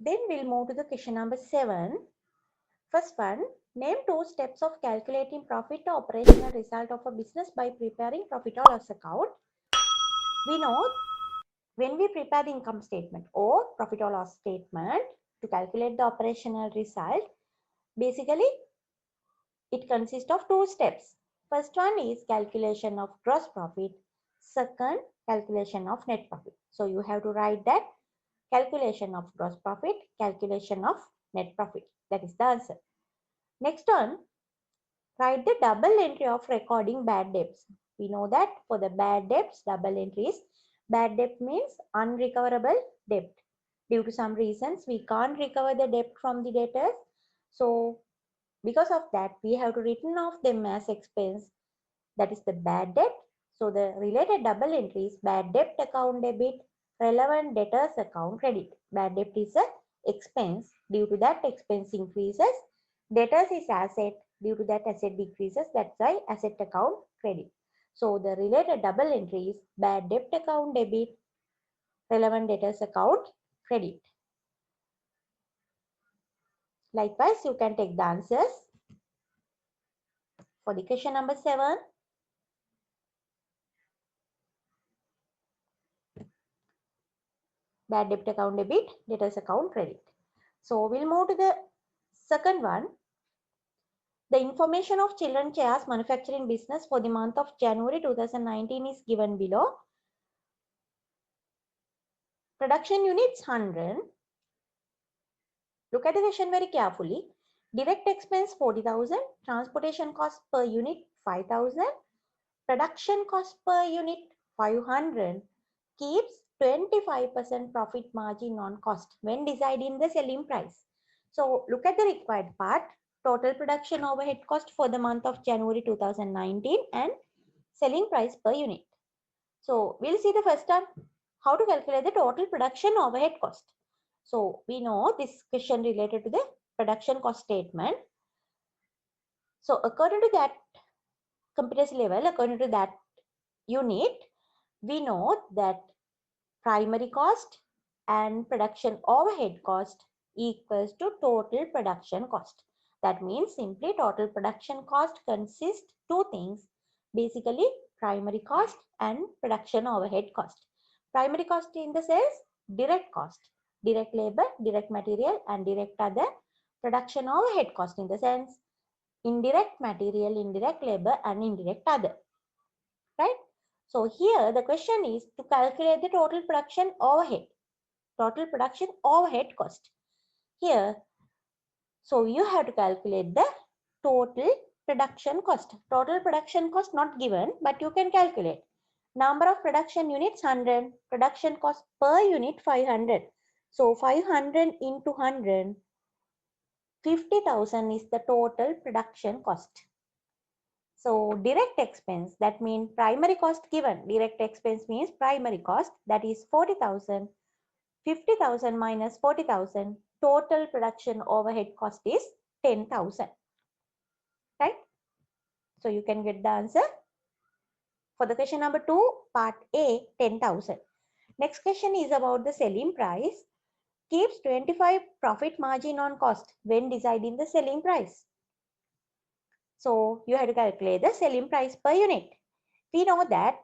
Then we'll move to the question number 7. First one, name 2 steps of calculating profit or operational result of a business by preparing profit or loss account. We know when we prepare the income statement or profit or loss statement to calculate the operational result, basically it consists of 2 steps. First one is calculation of gross profit. Second, calculation of net profit. So you have to write that calculation of gross profit, calculation of net profit. That is the answer. Next one, write the double entry of recording bad debts. We know that for the bad debts, double entries, bad debt means unrecoverable debt. Due to some reasons, we can't recover the debt from the debtors. So because of that, we have to written off them as expense. That is the bad debt. So the related double entries, bad debt account debit, relevant debtors account credit. Bad debt is a expense. Due to that, expense increases. Debtors is asset. Due to that, asset decreases. That's why asset account credit. So the related double entries, bad debt account debit, relevant debtors account credit. Likewise, you can take the answers for the question number 7. Bad debt account debit, debtors account credit. So we'll move to the second one. The information of Children Chairs manufacturing business for the month of January 2019 is given below. Production units 100. Look at the question very carefully. Direct expense 40,000. Transportation cost per unit 5,000. Production cost per unit 500. Keeps 25% profit margin on cost when deciding the selling price. So look at the required part. Total production overhead cost for the month of January 2019 and selling price per unit. So we'll see the first one, how to calculate the total production overhead cost. So we know this question related to the production cost statement. So according to that competency level, according to that unit, we know that primary cost and production overhead cost equals to total production cost. That means simply total production cost consists two things, basically primary cost and production overhead cost. Primary cost in the sense direct cost, direct labor, direct material and direct other. Production overhead cost in the sense indirect material, indirect labor and indirect other. Right? So here the question is to calculate the total production overhead. Total production overhead cost. Here, so you have to calculate the total production cost. Total production cost not given, but you can calculate. Number of production units 100. Production cost per unit 500. So 500 into 100, 50,000 is the total production cost. So direct expense, that means primary cost given. Direct expense means primary cost, that is 40,000. 50,000 minus 40,000. Total production overhead cost is 10,000. Right? So you can get the answer for the question number 2, part A, 10,000. Next question is about the selling price. Keeps 25 profit margin on cost when deciding the selling price. So you have to calculate the selling price per unit. We know that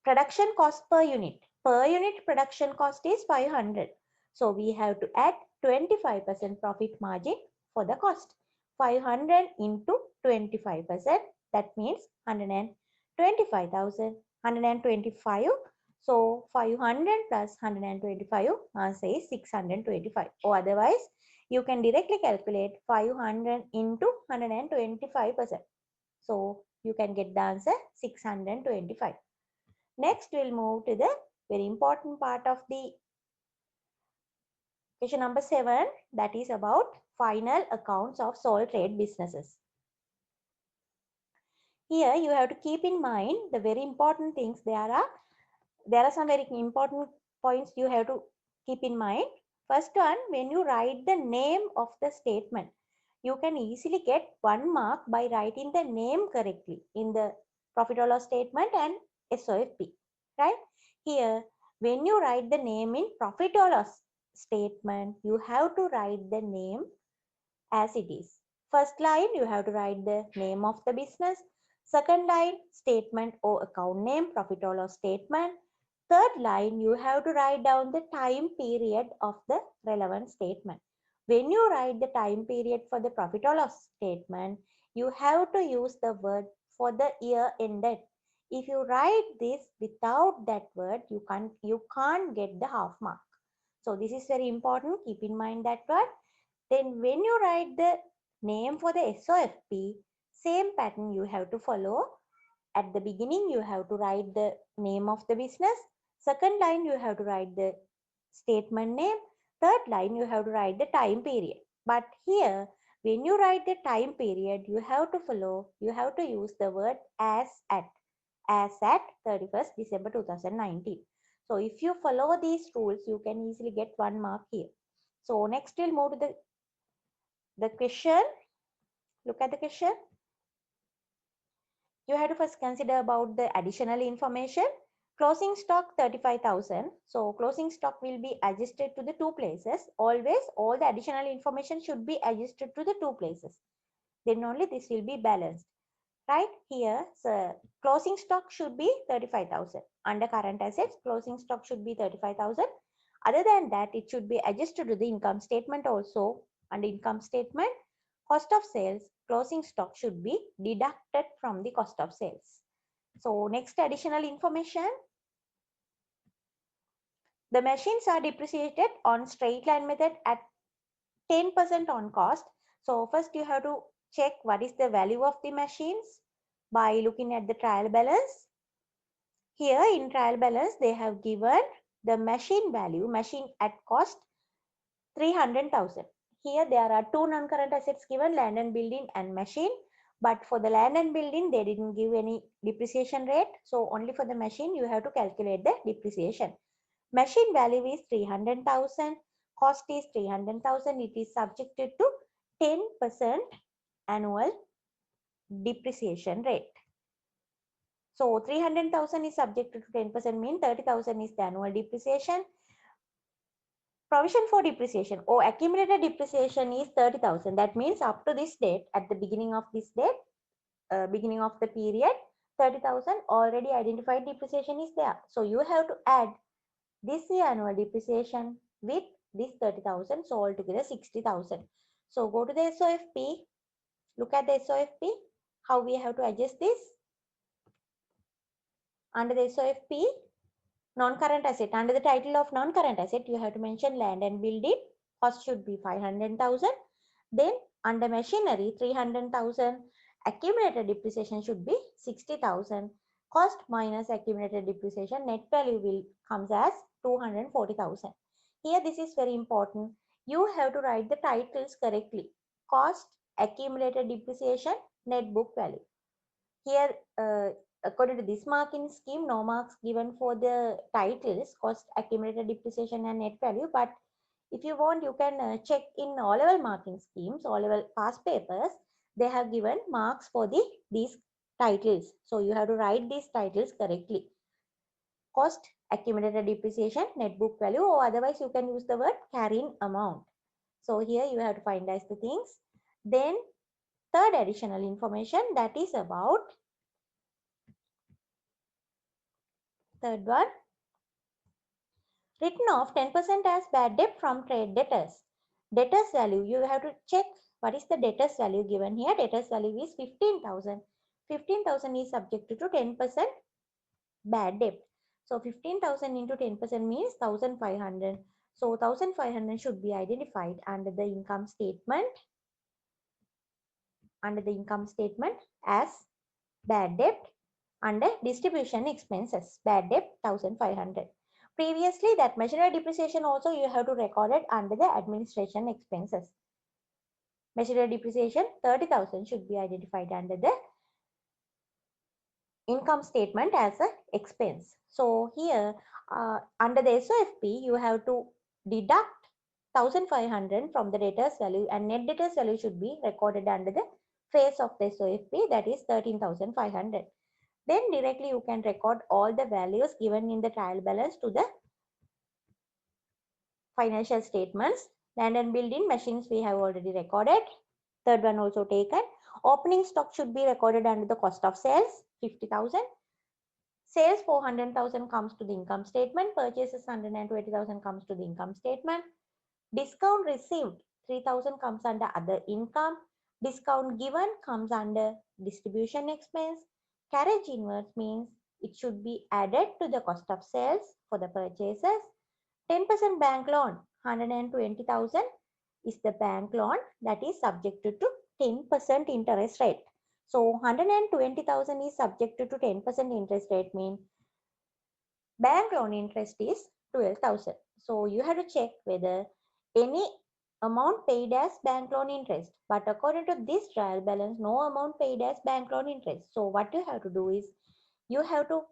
production cost per unit. Per unit production cost is 500. So we have to add 25% profit margin for the cost. 500 into 25%, that means 125,000. 125. So 500 plus 125, answer is 625. Or otherwise, you can directly calculate 500 into 125%. So you can get the answer 625. Next, we'll move to the very important part of the question number 7, that is about final accounts of sole trade businesses. Here you have to keep in mind the very important things. There are some very important points you have to keep in mind. First one, when you write the name of the statement, you can easily get 1 mark by writing the name correctly in the profit or loss statement and SOFP. Right? Here, When you write the name in profit or loss statement, you have to write the name as it is. First line, you have to write the name of the business. Second line, statement or account name, profit or loss statement. Third line, you have to write down the time period of the relevant statement. When you write the time period for the profit or loss statement, you have to use the word for the year ended. If you write this without that word, you can't get the half mark. So this is very important. Keep in mind that word. Then when you write the name for the SOFP, same pattern you have to follow. At the beginning, you have to write the name of the business. Second line, you have to write the statement name. Third line, you have to write the time period. But here, when you write the time period, you have to use the word as at 31st December 2019. So if you follow these rules, you can easily get 1 mark here. So next we'll move to the question. Look at the question. You have to first consider about the additional information. Closing stock 35,000. So closing stock will be adjusted to the two places. Always all the additional information should be adjusted to the two places. Then only this will be balanced. Right here, so closing stock should be 35,000. Under current assets, closing stock should be 35,000. Other than that, it should be adjusted to the income statement also. Under income statement, cost of sales, closing stock should be deducted from the cost of sales. So next additional information. The machines are depreciated on straight line method at 10% on cost. So first you have to check what is the value of the machines by looking at the trial balance. Here in trial balance, they have given the machine value, machine at cost 300,000. Here there are two non-current assets given, land and building and machine. But for the land and building, they didn't give any depreciation rate. So only for the machine, you have to calculate the depreciation. Machine value is 300,000. Cost is 300,000. It is subjected to 10% annual depreciation rate. So 300,000 is subjected to 10%, mean 30,000 is the annual depreciation. Provision for depreciation or accumulated depreciation is 30,000. That means up to this date, at the beginning of this date, beginning of the period, 30,000 already identified depreciation is there. So you have to add this year annual depreciation with this 30,000. So altogether 60,000. So go to the SOFP. Look at the SOFP. How we have to adjust this. Under the SOFP, non-current asset. Under the title of non-current asset, you have to mention land and building. Cost should be 500,000. Then under machinery, 300,000. Accumulated depreciation should be 60,000. Cost minus accumulated depreciation, net value will comes as 240,000. Here this is very important. You have to write the titles correctly. Cost, accumulated depreciation, net book value. Here, according to this marking scheme, no marks given for the titles, cost, accumulated depreciation and net value. But if you want, you can check in all-level marking schemes, all-level past papers, they have given marks for these titles. So you have to write these titles correctly. Cost, accumulated depreciation, net book value, or otherwise you can use the word carrying amount. So here you have to finalize the things. Then third additional information, that is about third one, written off 10% as bad debt from trade debtors. Debtors value, you have to check what is the debtors value given here. Debtors value is 15,000. 15,000 is subjected to 10% bad debt. So 15,000 into 10% means 1,500. So 1,500 should be identified under the income statement. Under the income statement as bad debt. Under distribution expenses, bad debt 1,500. Previously, that machinery depreciation also you have to record it under the administration expenses. Machinery depreciation 30,000 should be identified under the income statement as an expense. So here under the SOFP, you have to deduct 1,500 from the debtors value and net debtors value should be recorded under the face of the SOFP, that is 13,500. Then directly you can record all the values given in the trial balance to the financial statements. Land and building machines we have already recorded. Third one also taken. Opening stock should be recorded under the cost of sales, 50,000. Sales 400,000 comes to the income statement. Purchases 120,000 comes to the income statement. Discount received 3,000 comes under other income. Discount given comes under distribution expense. Carriage inwards means it should be added to the cost of sales for the purchases. 10% bank loan 120,000 is the bank loan that is subjected to 10% interest rate. So 120,000 is subjected to 10% interest rate means bank loan interest is 12,000. So you have to check whether any amount paid as bank loan interest. But according to this trial balance, no amount paid as bank loan interest. So what you have to do is you have to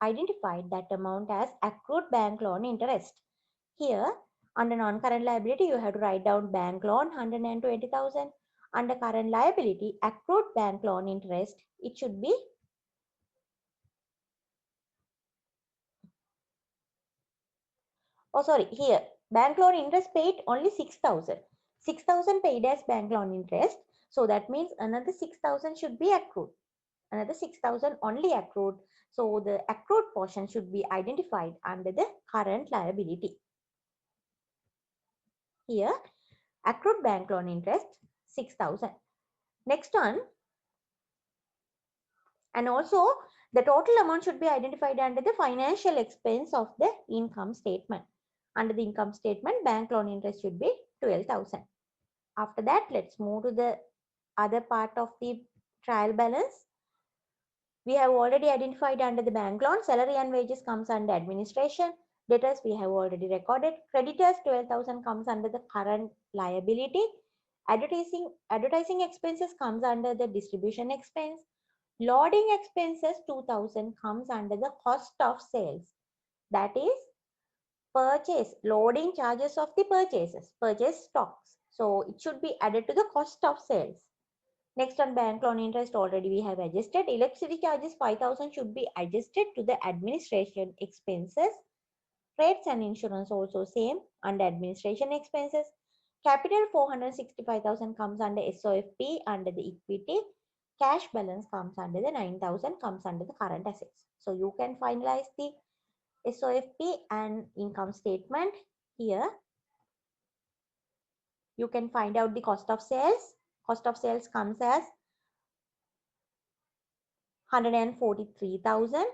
identify that amount as accrued bank loan interest. Here, under non-current liability, you have to write down bank loan 120,000. Under current liability, accrued bank loan interest, it should be here bank loan interest paid only 6,000. 6,000 paid as bank loan interest. So that means another 6,000 should be accrued. Another 6,000 only accrued. So the accrued portion should be identified under the current liability. Here, accrued bank loan interest 6,000. Next one, and also the total amount should be identified under the financial expense of the income statement. Under the income statement, bank loan interest should be 12,000. After that, let's move to the other part of the trial balance. We have already identified under the bank loan, salary and wages comes under administration. Debtors we have already recorded. Creditors 12,000 comes under the current liability. Advertising expenses comes under the distribution expense. Loading expenses 2,000 comes under the cost of sales. That is purchase, loading charges of the purchase stocks. So it should be added to the cost of sales. Next on bank loan interest already we have adjusted. Electricity charges 5,000 should be adjusted to the administration expenses. Rates and insurance also same under administration expenses. Capital 465,000 comes under SOFP under the equity. Cash balance comes under the 9,000 comes under the current assets. So you can finalize the SOFP and income statement here. You can find out the cost of sales. Cost of sales comes as 143,000.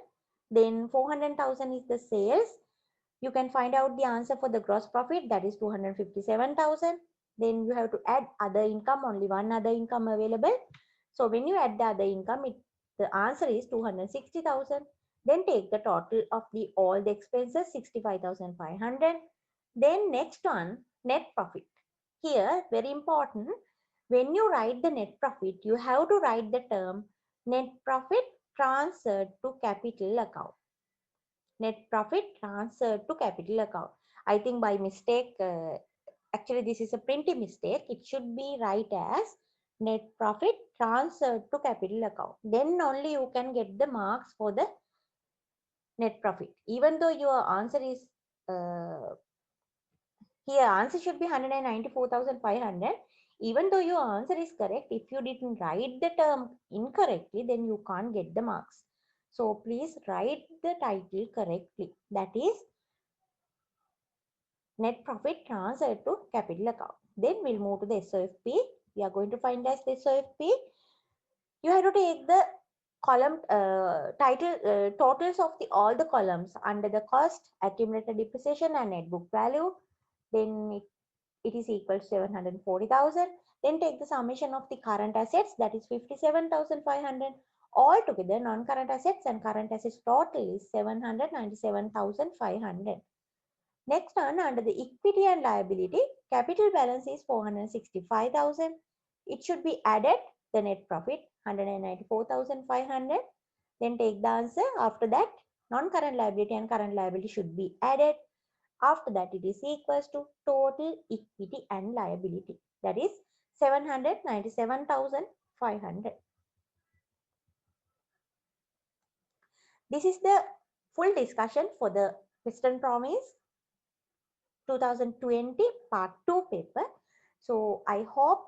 Then 400,000 is the sales. You can find out the answer for the gross profit, that is 257,000. Then you have to add other income, only one other income available. So when you add the other income, the answer is 260,000. Then take the total of all the expenses, 65,500. Then next one, net profit. Here, very important, when you write the net profit, you have to write the term net profit transferred to capital account. Net profit transferred to capital account. I think by mistake, actually this is a printing mistake. It should be write as net profit transferred to capital account. Then only you can get the marks for the net profit. Even though your answer is here, answer should be 194,500. Even though your answer is correct, if you didn't write the term incorrectly, then you can't get the marks. So please write the title correctly. That is net profit transferred to capital account. Then we'll move to the SOFP. We are going to find as the SOFP. You have to take the column totals of all the columns under the cost, accumulated depreciation and net book value. Then it is equal to 740,000. Then take the summation of the current assets, that is 57,500. All together, non-current assets and current assets total is 797,500. Next one, under the equity and liability, capital balance is 465,000. It should be added the net profit 194,500. Then take the answer. After that, non-current liability and current liability should be added. After that, it is equals to total equity and liability. That is 797,500. This is the full discussion for the Western Province. 2020 part 2 paper. So I hope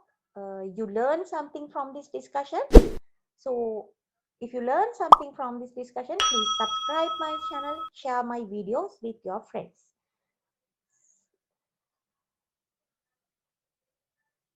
you learned something from this discussion. So if you learned something from this discussion, please subscribe my channel, share my videos with your friends.